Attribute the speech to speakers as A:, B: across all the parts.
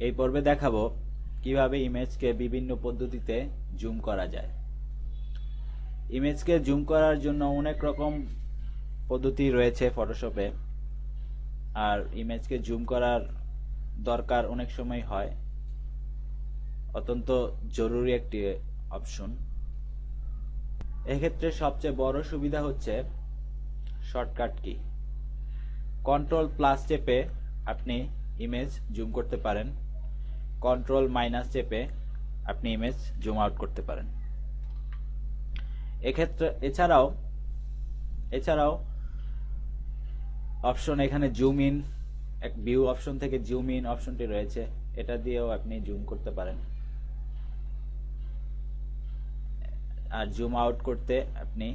A: এই পর্বে দেখাবো কিভাবে ইমেজকে বিভিন্ন পদ্ধতিতে জুম করা যায়। ইমেজকে জুম করার জন্য অনেক রকম পদ্ধতি রয়েছে ফটোশপে, আর ইমেজকে জুম করার দরকার অনেক সময় হয়, অত্যন্ত জরুরি একটি অপশন। এক্ষেত্রে সবচেয়ে বড় সুবিধা হচ্ছে শর্টকাট কি। কন্ট্রোল প্লাস চেপে আপনি ইমেজ জুম করতে পারেন, কন্ট্রোল মাইনাস চেপে আপনি ইমেজ জুম আউট করতে পারেন। এক্ষেত্রে এছাড়াও অপশন এখানে জুম ইন, ভিউ অপশন থেকে জুম ইন অপশনটি রয়েছে, এটা দিয়েও আপনি জুম করতে পারেন। আর জুম আউট করতে আপনি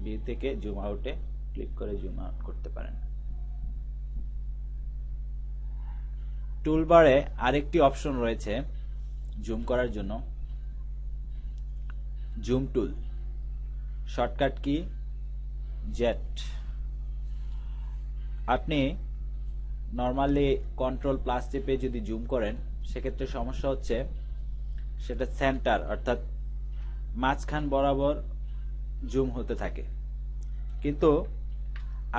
A: ভিউ থেকে জুম আউটে ক্লিক করে জুম আউট করতে পারেন। টুলবারে আরেকটি অপশন রয়েছে জুম করার জন্য, জুম টুল, শর্টকাট কি জেড। আপনি নর্মালি কন্ট্রোল প্লাস চেপে যদি জুম করেন, সেক্ষেত্রে সমস্যা হচ্ছে সেটা সেন্টার অর্থাৎ মাঝখান বরাবর জুম হতে থাকে, কিন্তু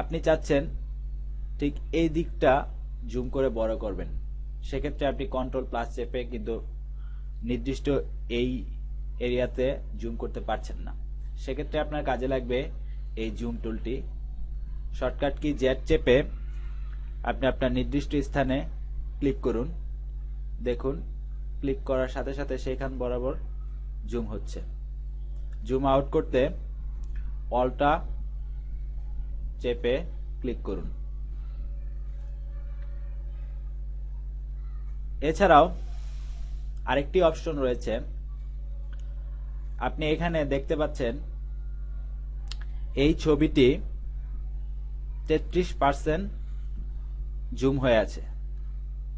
A: আপনি চাচ্ছেন ঠিক এই দিকটা জুম করে বড় করবেন। সেক্ষেত্রে আপনি কন্ট্রোল প্লাস চেপে কিন্তু নির্দিষ্ট এই এরিয়াতে জুম করতে পারছেন না। সেক্ষেত্রে আপনার কাজে লাগবে এই জুম টুলটি। শর্টকাট কি জেড চেপে আপনি আপনার নির্দিষ্ট স্থানে ক্লিক করুন। দেখুন, ক্লিক করার সাথে সাথে সেইখান বরাবর জুম হচ্ছে। জুম আউট করতে অল্টা চেপে ক্লিক করুন। এছাড়াও আরেকটি অপশন রয়েছে, আপনি এখানে দেখতে পাচ্ছেন এই ছবিটি 33% জুম হয়ে আছে।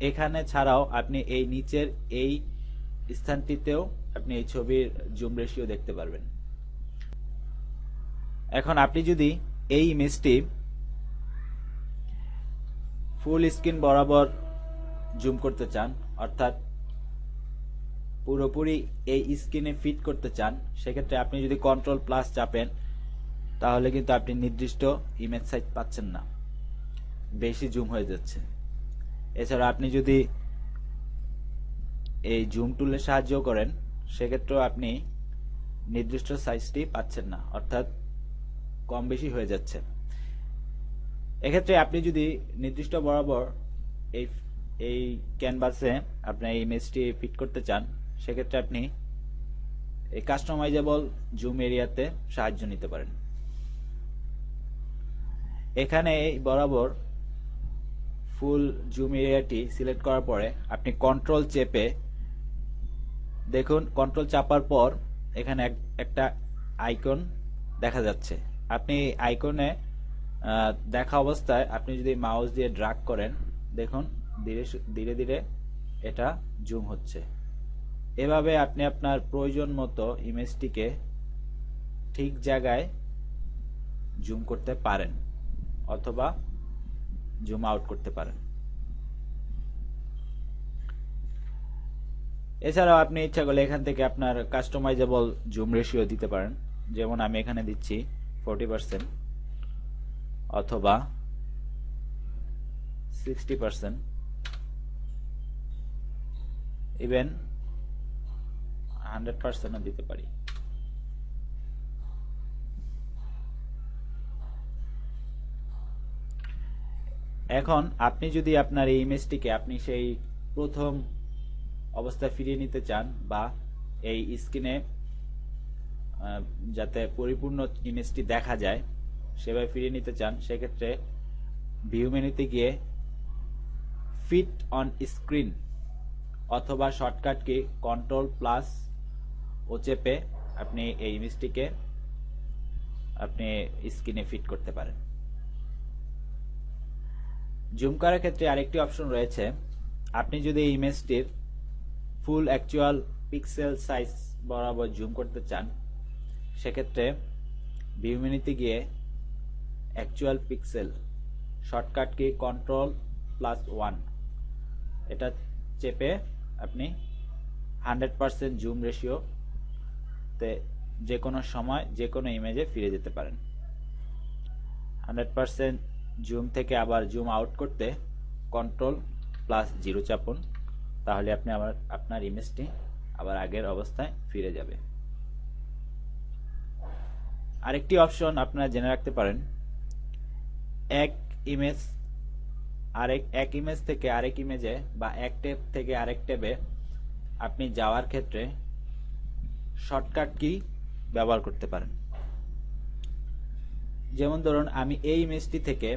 A: এখানে ছাড়াও আপনি এই নিচের এই স্থানটিতেও আপনি এই ছবির জুম রেশিও দেখতে পারবেন। এখন আপনি যদি এই ইমেজটি ফুল স্ক্রিন বরাবর জুম করতে চান, অর্থাৎ পুরোপুরি এই স্ক্রিনে ফিট করতে চান, সেক্ষেত্রে আপনি যদি কন্ট্রোল প্লাস চাপেন, তাহলে কিন্তু আপনি নির্দিষ্ট ইমেজ সাইজ পাচ্ছেন না, বেশি জুম হয়ে যাচ্ছে। এছাড়া আপনি যদি এই জুম টুলের সাহায্য করেন, সেক্ষেত্রেও আপনি নির্দিষ্ট সাইজটি পাচ্ছেন না, অর্থাৎ কম বেশি হয়ে যাচ্ছে। এক্ষেত্রে আপনি যদি নির্দিষ্ট বরাবর এই ক্যানভাসে আপনার ইমেজটি ফিট করতে চান, সেক্ষেত্রে আপনি এই কাস্টমাইজেবল জুম এরিয়াতে সাহায্য নিতে পারেন। এখানে বরাবর ফুল জুম এরিয়াটি সিলেক্ট করার পরে আপনি কন্ট্রোল চেপে দেখুন, কন্ট্রোল চাপার পর এখানে একটা আইকন দেখা যাচ্ছে। আপনি আইকনে দেখা অবস্থায় আপনি যদি মাউস দিয়ে ড্র্যাগ করেন, দেখুন ধীরে ধীরে এটা জুম হচ্ছে। এভাবে আপনি আপনার প্রয়োজন মতো ইমেজটিকে ঠিক জায়গায় জুম করতে পারেন অথবা জুম আউট করতে পারেন। এছাড়াও আপনি ইচ্ছা করলে এখান থেকে আপনার কাস্টমাইজেবল জুম রেশিও দিতে পারেন, যেমন আমি এখানে দিচ্ছি 40% অথবা 60%, ইভেন 100% দিতে পারি। এখন আপনি যদি আপনার এই ইমেজটিকে আপনি সেই প্রথম অবস্থায় ফিরিয়ে নিতে চান, বা এই স্ক্রিনে যাতে পরিপূর্ণ ইমেজটি দেখা যায় সেভাবে ফিরিয়ে নিতে চান, সেক্ষেত্রে ভিউ মেনুতে গিয়ে ফিট অন স্ক্রিন অথবা শর্টকাট কি কন্ট্রোল প্লাস ও চেপে আপনি এই ইমেজটিকে আপনি স্ক্রিনে ফিট করতে পারেন। জুম করার ক্ষেত্রে আরেকটি অপশন রয়েছে। আপনি যদি এই ইমেজটির ফুল অ্যাকচুয়াল পিক্সেল সাইজ বরাবর জুম করতে চান, সেক্ষেত্রে ভিউ মেনুতে গিয়ে অ্যাকচুয়াল পিক্সেল, শর্টকাট কি কন্ট্রোল+1, এটা চেপে আপনি 100% জুম রেশিওতে যে কোনো সময় যে কোনো ইমেজে ফিরে যেতে পারেন। 100% জুম থেকে আবার জুম আউট করতে Ctrl+0 চাপুন, তাহলে আপনি আবার আপনার ইমেজটি আবার আগের অবস্থায় ফিরে যাবে। আরেকটি অপশন আপনারা জেনে রাখতে পারেন, এক ইমেজ থেকে আরেক ইমেজে বা এক ট্যাব থেকে আরেক ট্যাবে আপনি যাওয়ার ক্ষেত্রে শর্টকাট কি ব্যবহার করতে পারেন। যেমন ধরুন আমি এই ইমেজটি থেকে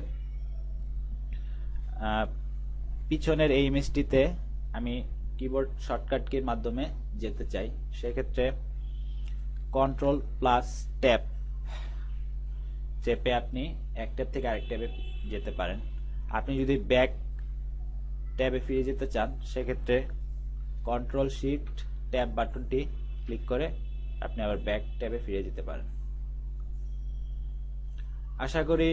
A: পিছনের এই ইমেজটিতে আমি কিবোর্ড শর্টকাট কির মাধ্যমে যেতে চাই, সেক্ষেত্রে Ctrl+ট্যাব চেপে আপনি এক ট্যাব থেকে আরেক ট্যাবে যেতে পারেন। আপনি যদি ব্যাক ট্যাবে ফিরে যেতে চান, সেক্ষেত্রে Ctrl+Shift+ট্যাব বাটনটি ক্লিক করে আপনি আবার ব্যাক ট্যাবে ফিরে যেতে পারেন। আশা করি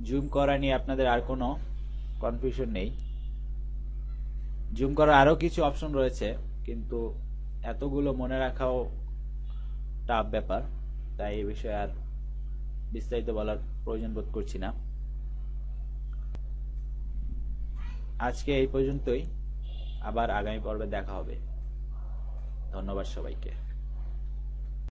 A: জুম করা নিয়ে আপনাদের আর কোনো কনফিউশন নেই। জুম করার আরো কিছু অপশন রয়েছে, কিন্তু এতগুলো মনে রাখাও টাফ ব্যাপার, তাই এই বিষয়ে আর বিস্তারিত বলার প্রয়োজন বোধ করছি না। আজকে এই পর্যন্তই, আবার আগামী পর্বে দেখা হবে। ধন্যবাদ সবাইকে।